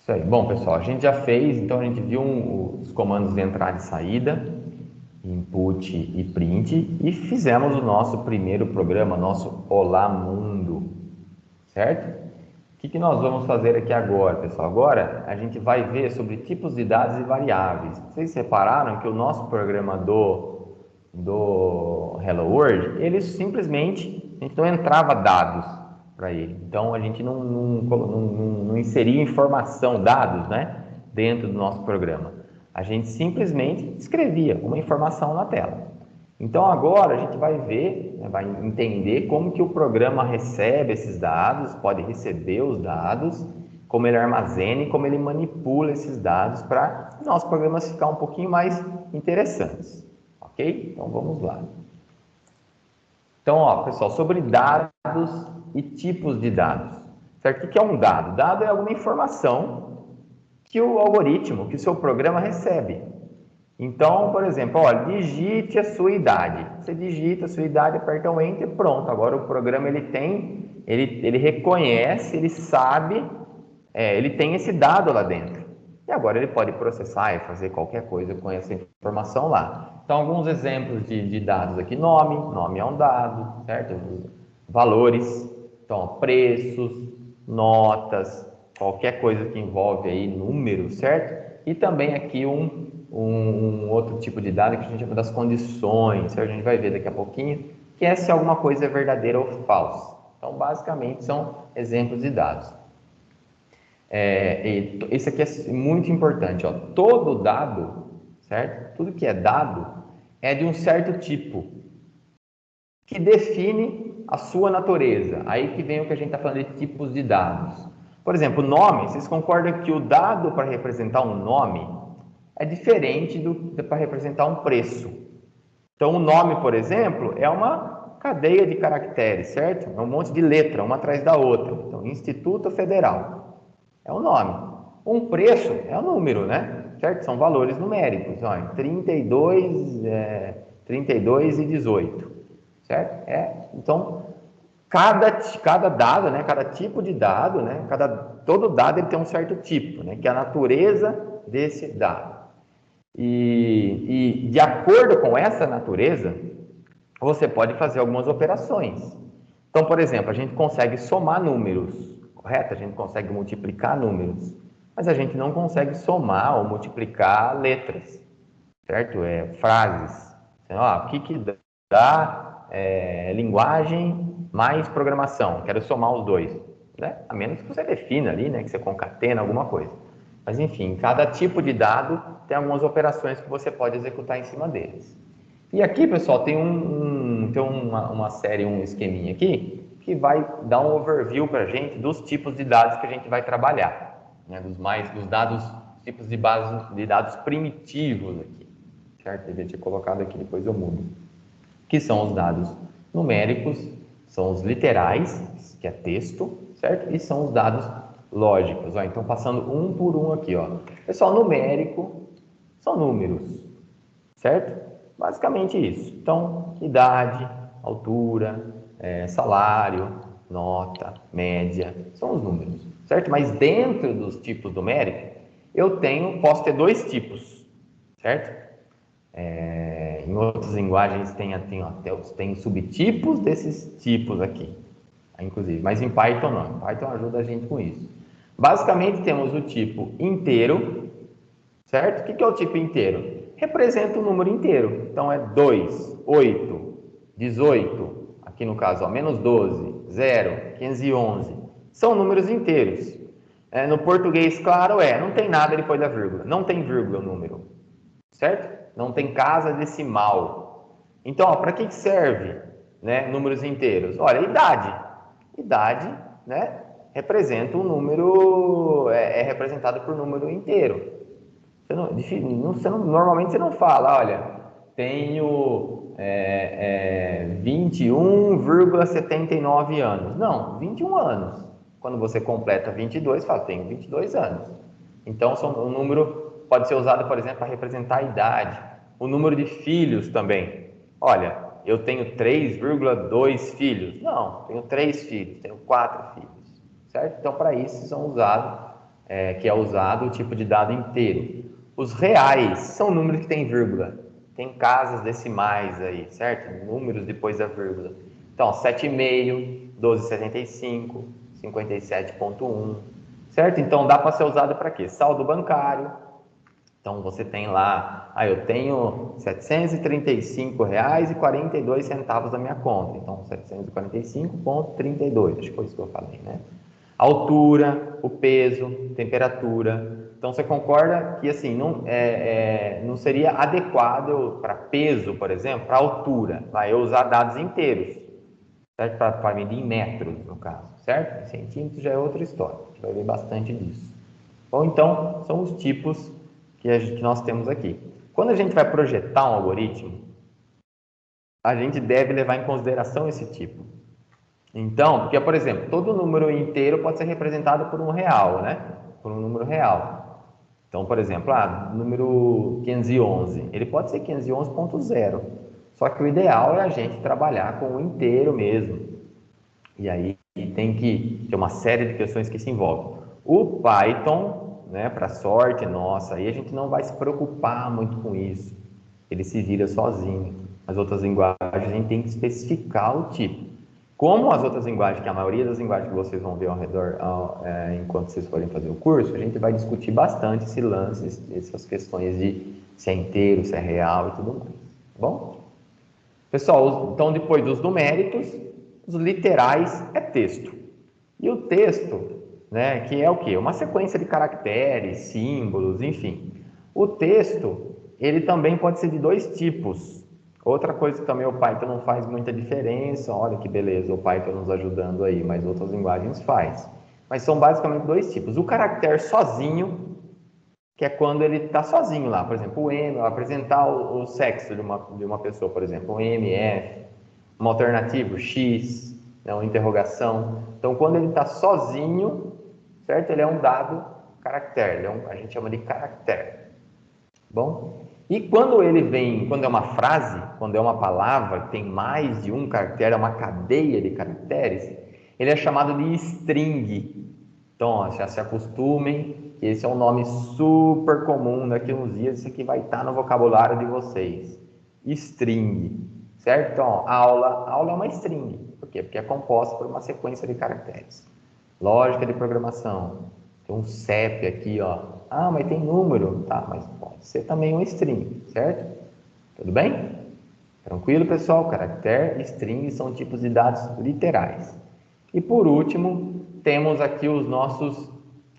Isso aí. Bom, pessoal, a gente já fez, então a gente viu os comandos de entrada e saída, input e print, e fizemos o nosso primeiro programa, nosso Olá Mundo, certo? O que nós vamos fazer aqui agora, pessoal? Agora a gente vai ver sobre tipos de dados e variáveis. Vocês repararam que o nosso programa do Hello World, ele simplesmente, a gente não entrava dados para ele. Então a gente não inseria informação, dados, né, dentro do nosso programa. A gente simplesmente escrevia uma informação na tela. Então agora a gente vai ver, né, vai entender como que o programa recebe esses dados, pode receber os dados, como ele armazena e como ele manipula esses dados para nossos programas ficar um pouquinho mais interessantes. Ok? Então vamos lá. Então, ó, pessoal, sobre dados e tipos de dados. Certo? O que é um dado? Dado é alguma informação que o algoritmo, que o seu programa recebe. Então, por exemplo, ó, digite a sua idade. Você digita a sua idade, aperta o Enter, pronto. Agora o programa ele reconhece, ele sabe, ele tem esse dado lá dentro. E agora ele pode processar e fazer qualquer coisa com essa informação lá. Então, alguns exemplos de dados aqui: nome é um dado, certo? Valores, então, preços, notas, qualquer coisa que envolve aí números, certo? E também aqui um outro tipo de dado que a gente chama das condições, certo? A gente vai ver daqui a pouquinho, que é se alguma coisa é verdadeira ou falsa. Então, basicamente, são exemplos de dados. Esse aqui é muito importante, ó. Todo dado, certo? Tudo que é dado é de um certo tipo, que define a sua natureza. Aí que vem o que a gente está falando de tipos de dados. Por exemplo, nome, vocês concordam que o dado para representar um nome é diferente para representar um preço? Então, o nome, por exemplo, é uma cadeia de caracteres, certo? É um monte de letra, uma atrás da outra. Então, Instituto Federal é o nome. Um preço é o número, né? Certo? São valores numéricos. Olha, 32 e 18. Certo? Então, cada dado, né? Cada tipo de dado, né? Todo dado ele tem um certo tipo, né? Que é a natureza desse dado. E de acordo com essa natureza, você pode fazer algumas operações. Então, por exemplo, a gente consegue somar números, correto? A gente consegue multiplicar números, mas a gente não consegue somar ou multiplicar letras, certo? Frases. O que dá linguagem mais programação? Quero somar os dois, né? A menos que você defina ali, né? Que você concatena alguma coisa. Mas, enfim, cada tipo de dado tem algumas operações que você pode executar em cima deles. E aqui, pessoal, tem uma série, um esqueminha aqui, que vai dar um overview para a gente dos tipos de dados que a gente vai trabalhar, né? Dos dados, tipos de dados primitivos aqui, certo? Devia ter colocado aqui, depois eu mudo. Que são os dados numéricos, são os literais, que é texto, certo? E são os dados lógicos. Ó, então, passando um por um aqui, ó. Pessoal, numérico são números, certo? Basicamente isso. Então, idade, altura, salário, nota, média, são os números, certo? Mas dentro dos tipos numéricos, posso ter dois tipos, certo? Em outras linguagens tem subtipos desses tipos aqui, inclusive, mas em Python não. Python ajuda a gente com isso. Basicamente temos o tipo inteiro, certo? O que é o tipo inteiro? Representa o número inteiro. Então é 2, 8, 18, aqui no caso, ó, menos 12, 0, 511. São números inteiros. No português, claro, não tem nada depois da vírgula. Não tem vírgula o número, certo? Não tem casa decimal. Então, para que serve, né, números inteiros? Olha, idade. Idade, né, representa um número, é representado por número inteiro. Normalmente você não fala, olha, tenho 21,79 anos. Não, 21 anos. Quando você completa 22, fala, tenho 22 anos. Então, um número pode ser usado, por exemplo, para representar a idade. O número de filhos também. Olha, eu tenho 3,2 filhos. Não, tenho 3 filhos, tenho 4 filhos. Certo? Então, para isso, são usados que é usado o tipo de dado inteiro. Os reais são números que têm vírgula. Tem casas decimais aí, certo? Números depois da vírgula. Então, 7,5, 12,75, 57,1, certo? Então, dá para ser usado para quê? Saldo bancário. Então, você tem lá, eu tenho R$ 735,42 na minha conta. Então, 745,32, acho que foi isso que eu falei, né? Altura, o peso, temperatura. Então, você concorda que, assim, não seria adequado para peso, por exemplo, para altura, eu usar dados inteiros, certo? Para medir em metros, no caso, certo? Em centímetros já é outra história, a gente vai ver bastante disso. Bom, então, são os tipos que nós temos aqui. Quando a gente vai projetar um algoritmo, a gente deve levar em consideração esse tipo. Então, porque, por exemplo, todo número inteiro pode ser representado por um real, né? Por um número real. Então, por exemplo, número 511, ele pode ser 511.0. Só que o ideal é a gente trabalhar com o inteiro mesmo. E aí tem que ter uma série de questões que se envolvem. O Python, né, para sorte nossa, aí a gente não vai se preocupar muito com isso. Ele se vira sozinho. As outras linguagens a gente tem que especificar o tipo. Como as outras linguagens, que a maioria das linguagens que vocês vão ver ao redor enquanto vocês forem fazer o curso, a gente vai discutir bastante esse lance, essas questões de se é inteiro, se é real e tudo mais. Tá bom? Pessoal, então depois dos numéricos, os literais é texto. E o texto, né, que é o quê? Uma sequência de caracteres, símbolos, enfim. O texto, ele também pode ser de dois tipos. Outra coisa que também o Python não faz muita diferença, olha que beleza, o Python nos ajudando aí, mas outras linguagens faz. Mas são basicamente dois tipos. O caractere sozinho, que é quando ele está sozinho lá, por exemplo, o M, apresentar o sexo de uma pessoa, por exemplo, o M, F, uma alternativa, o X, né, uma interrogação. Então, quando ele está sozinho, certo? Ele é um dado caractere, a gente chama de caractere. Bom? E quando ele vem, quando é uma frase, quando é uma palavra que tem mais de um caractere, é uma cadeia de caracteres, ele é chamado de string. Então, ó, já se acostumem, que esse é um nome super comum, daqui a uns dias isso aqui vai estar no vocabulário de vocês. String, certo? Então, ó, aula é uma string. Por quê? Porque é composta por uma sequência de caracteres. Lógica de programação. Tem um CEP aqui, ó. Mas tem número. Tá, mas pode ser também um string, certo? Tudo bem? Tranquilo, pessoal? Caractere e string são tipos de dados literais. E por último, temos aqui os nossos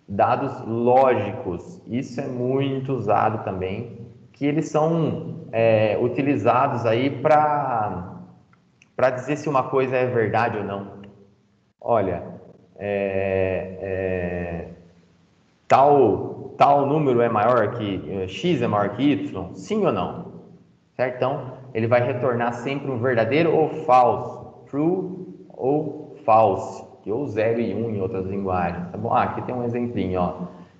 dados lógicos. Isso é muito usado também, que eles são utilizados aí para dizer se uma coisa é verdade ou não. Olha, tal número é maior que x é maior que y, sim ou não? Certo? Então, ele vai retornar sempre um verdadeiro ou falso, true ou false, ou 0 e 1 em outras linguagens, tá bom? Aqui tem um exemplinho, ó.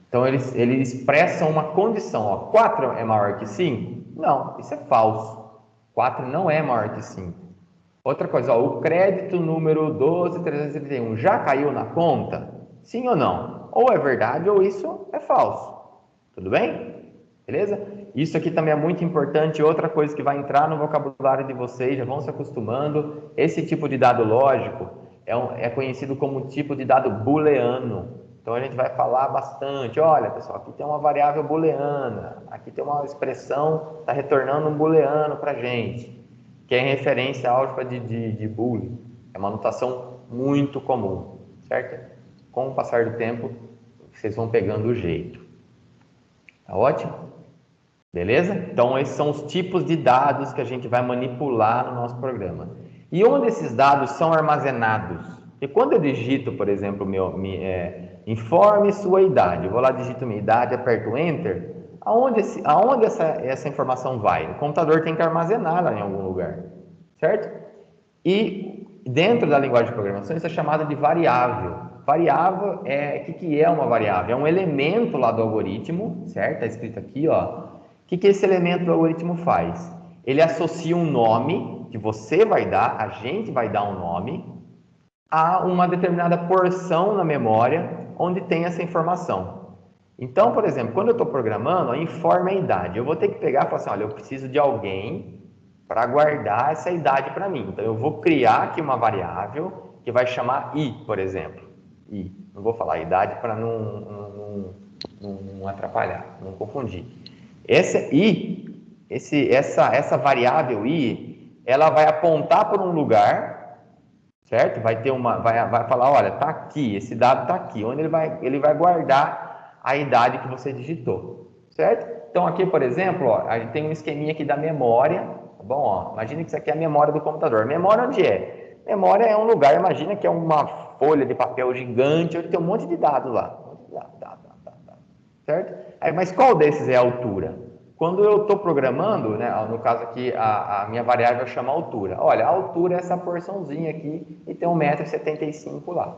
Então, eles expressam uma condição, ó. 4 é maior que 5? Não, isso é falso. 4 não é maior que 5. Outra coisa, ó, o crédito número 12.331 já caiu na conta? Sim ou não? Ou é verdade ou isso é falso. Tudo bem? Beleza? Isso aqui também é muito importante. Outra coisa que vai entrar no vocabulário de vocês, já vão se acostumando. Esse tipo de dado lógico é conhecido como tipo de dado booleano. Então a gente vai falar bastante. Olha, pessoal, aqui tem uma variável booleana. Aqui tem uma expressão, está retornando um booleano para a gente, que é em referência à álgebra de Boolean. É uma notação muito comum, certo? Com o passar do tempo, vocês vão pegando o jeito. Tá ótimo? Beleza? Então, esses são os tipos de dados que a gente vai manipular no nosso programa. E onde esses dados são armazenados? E quando eu digito, por exemplo, informe sua idade, eu vou lá, digito minha idade, aperto Enter, aonde essa informação vai? O computador tem que armazenar lá em algum lugar, certo? E dentro da linguagem de programação, isso é chamado de variável. Variável o que é uma variável? É um elemento lá do algoritmo, certo? Está escrito aqui, ó. O que esse elemento do algoritmo faz? Ele associa um nome que você vai dar, a gente vai dar um nome, a uma determinada porção na memória onde tem essa informação. Então, por exemplo, quando eu estou programando, informa a idade. Eu vou ter que pegar e falar assim, olha, eu preciso de alguém para guardar essa idade para mim. Então, eu vou criar aqui uma variável que vai chamar i, por exemplo. I. Não vou falar idade para não atrapalhar, não confundir. Essa variável i, ela vai apontar para um lugar, certo? Vai falar, olha, tá aqui, esse dado tá aqui, onde ele vai guardar a idade que você digitou, certo? Então aqui, por exemplo, ó, a gente tem um esqueminha aqui da memória, tá bom? Ó, imagina que isso aqui é a memória do computador. Memória onde é? Memória é um lugar, imagina que é uma folha de papel gigante, onde tem um monte de dados lá. Certo? Mas qual desses é a altura? Quando eu estou programando, né, no caso aqui, a minha variável chama altura. Olha, a altura é essa porçãozinha aqui e tem 1,75 m lá.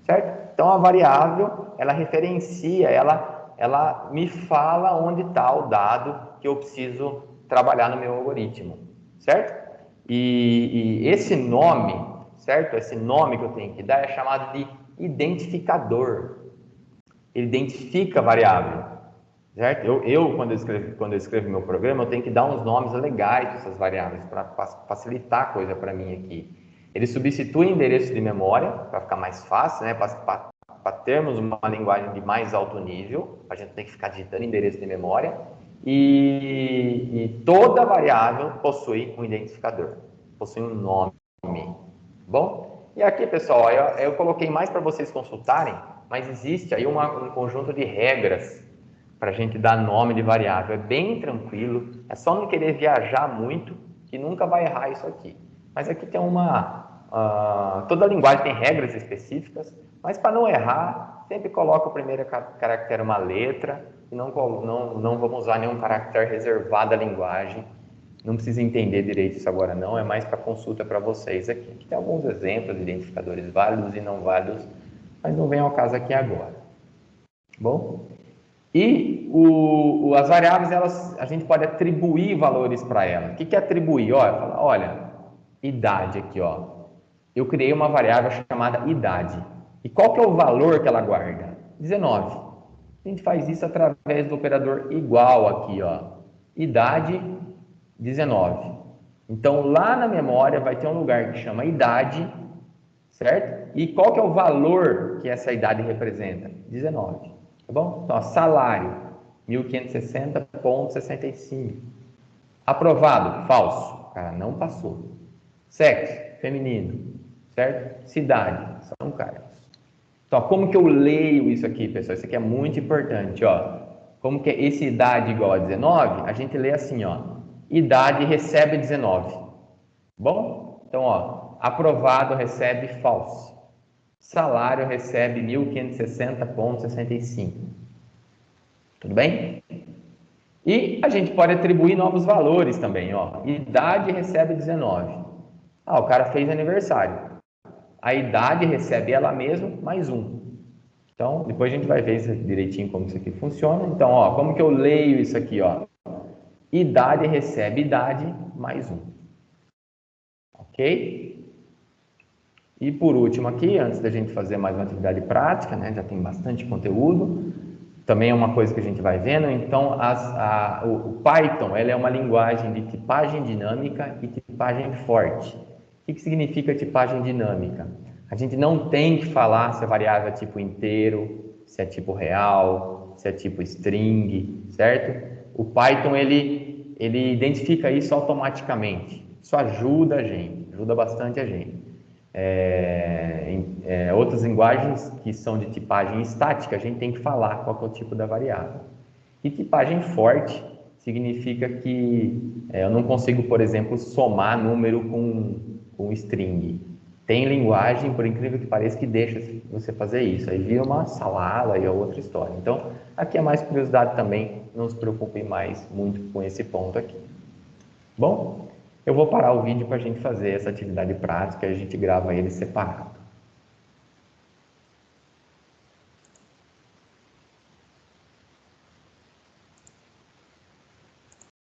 Certo? Então, a variável, ela referencia, ela me fala onde está o dado que eu preciso trabalhar no meu algoritmo. Certo? E esse nome, certo? Esse nome que eu tenho que dar é chamado de identificador. Ele identifica a variável, certo? Quando eu escrevo meu programa, eu tenho que dar uns nomes legais para essas variáveis, para facilitar a coisa para mim aqui. Ele substitui endereço de memória, para ficar mais fácil, né? Para termos uma linguagem de mais alto nível, a gente tem que ficar digitando endereço de memória, e toda variável possui um identificador, possui um nome, bom? E aqui, pessoal, eu coloquei mais para vocês consultarem, mas existe aí um conjunto de regras para a gente dar nome de variável. É bem tranquilo, é só não querer viajar muito, que nunca vai errar isso aqui. Mas aqui tem toda linguagem tem regras específicas, mas para não errar, sempre coloca o primeiro caractere uma letra, e não vamos usar nenhum caractere reservado à linguagem. Não precisa entender direito isso agora não, é mais para consulta para vocês aqui. Aqui tem alguns exemplos de identificadores válidos e não válidos, mas não vem ao caso aqui agora. Bom? E as variáveis, a gente pode atribuir valores para elas. O que é atribuir? Olha, idade aqui, ó. Eu criei uma variável chamada idade. E qual que é o valor que ela guarda? 19. A gente faz isso através do operador igual aqui, ó. Idade 19. Então, lá na memória vai ter um lugar que chama idade, certo? E qual que é o valor que essa idade representa? 19, tá bom? Então, ó, salário, 1560,65. Aprovado, falso. O cara não passou. Sexo, feminino, certo? Cidade, São Carlos. Então, ó, como que eu leio isso aqui, pessoal? Isso aqui é muito importante, ó. Como que é esse idade igual a 19? A gente lê assim, ó. Idade recebe 19. Bom? Então, ó, aprovado recebe falso. Salário recebe 1560,65. Tudo bem? E a gente pode atribuir novos valores também, ó. Idade recebe 19. Ah, o cara fez aniversário. A idade recebe ela mesma mais 1. Então, depois a gente vai ver direitinho como isso aqui funciona. Então, ó, como que eu leio isso aqui, ó? Idade recebe idade mais 1. Ok? E por último aqui, antes da gente fazer mais uma atividade prática, né, já tem bastante conteúdo, também é uma coisa que a gente vai vendo. Então, o Python é uma linguagem de tipagem dinâmica e tipagem forte. O que significa tipagem dinâmica? A gente não tem que falar se a variável é tipo inteiro, se é tipo real, se é tipo string, certo? O Python, ele identifica isso automaticamente. Isso ajuda a gente, ajuda bastante a gente. Outras linguagens que são de tipagem estática, a gente tem que falar qual é o tipo da variável. E tipagem forte significa que eu não consigo, por exemplo, somar número com string. Tem linguagem, por incrível que pareça, que deixa você fazer isso. Aí vira uma salada e é outra história. Então, aqui é mais curiosidade também. Não se preocupe mais muito com esse ponto aqui. Bom, eu vou parar o vídeo para a gente fazer essa atividade prática e a gente grava ele separado.